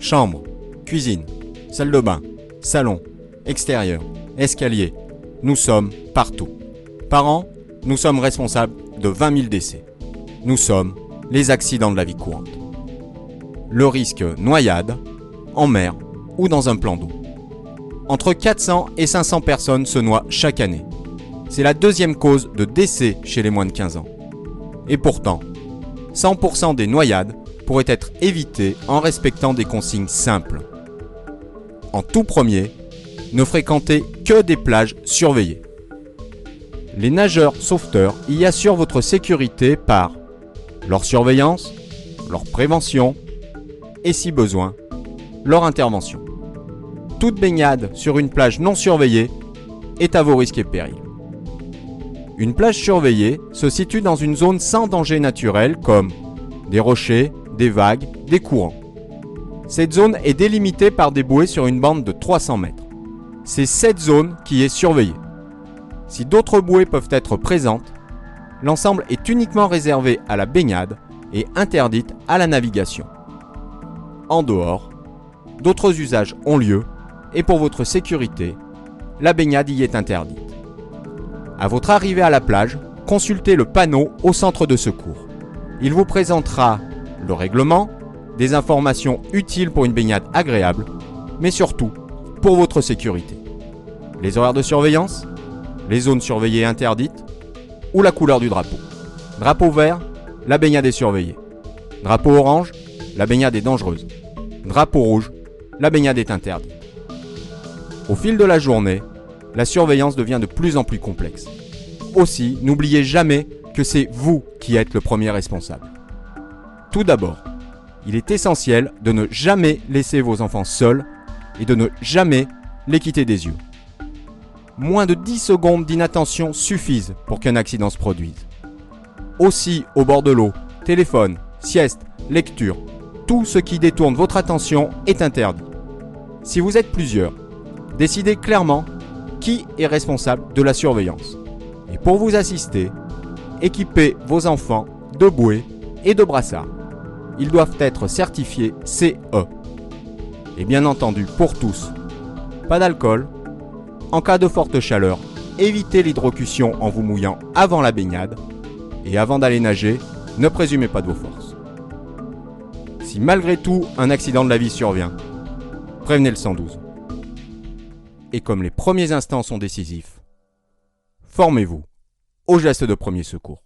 chambre, cuisine, salle de bain, salon, extérieur, escalier. Nous sommes partout. Par an, nous sommes responsables de 20 000 décès. Nous sommes les accidents de la vie courante. Le risque noyade, en mer ou dans un plan d'eau. Entre 400 et 500 personnes se noient chaque année. C'est la deuxième cause de décès chez les moins de 15 ans. Et pourtant, 100% des noyades pourraient être évitées en respectant des consignes simples. En tout premier, ne fréquentez que des plages surveillées. Les nageurs sauveteurs y assurent votre sécurité par leur surveillance, leur prévention et si besoin, leur intervention. Toute baignade sur une plage non surveillée est à vos risques et périls. Une plage surveillée se situe dans une zone sans danger naturel comme des rochers, des vagues, des courants. Cette zone est délimitée par des bouées sur une bande de 300 mètres. C'est cette zone qui est surveillée. Si d'autres bouées peuvent être présentes, l'ensemble est uniquement réservé à la baignade et interdite à la navigation. En dehors, d'autres usages ont lieu et pour votre sécurité, la baignade y est interdite. À votre arrivée à la plage, consultez le panneau au centre de secours. Il vous présentera le règlement, des informations utiles pour une baignade agréable, mais surtout pour votre sécurité. Les horaires de surveillance, les zones surveillées interdites ou la couleur du drapeau. Drapeau vert, la baignade est surveillée. Drapeau orange, la baignade est dangereuse. Drapeau rouge, la baignade est interdite. Au fil de la journée, la surveillance devient de plus en plus complexe. Aussi, n'oubliez jamais que c'est vous qui êtes le premier responsable. Tout d'abord, il est essentiel de ne jamais laisser vos enfants seuls et de ne jamais les quitter des yeux. Moins de 10 secondes d'inattention suffisent pour qu'un accident se produise. Aussi, au bord de l'eau, téléphone, sieste, lecture, tout ce qui détourne votre attention est interdit. Si vous êtes plusieurs, décidez clairement qui est responsable de la surveillance. Et pour vous assister, équipez vos enfants de bouées et de brassards. Ils doivent être certifiés CE. Et bien entendu, pour tous, pas d'alcool. En cas de forte chaleur, évitez l'hydrocution en vous mouillant avant la baignade. Et avant d'aller nager, ne présumez pas de vos forces. Si malgré tout un accident de la vie survient, prévenez le 112. Et comme les premiers instants sont décisifs, formez-vous aux gestes de premier secours.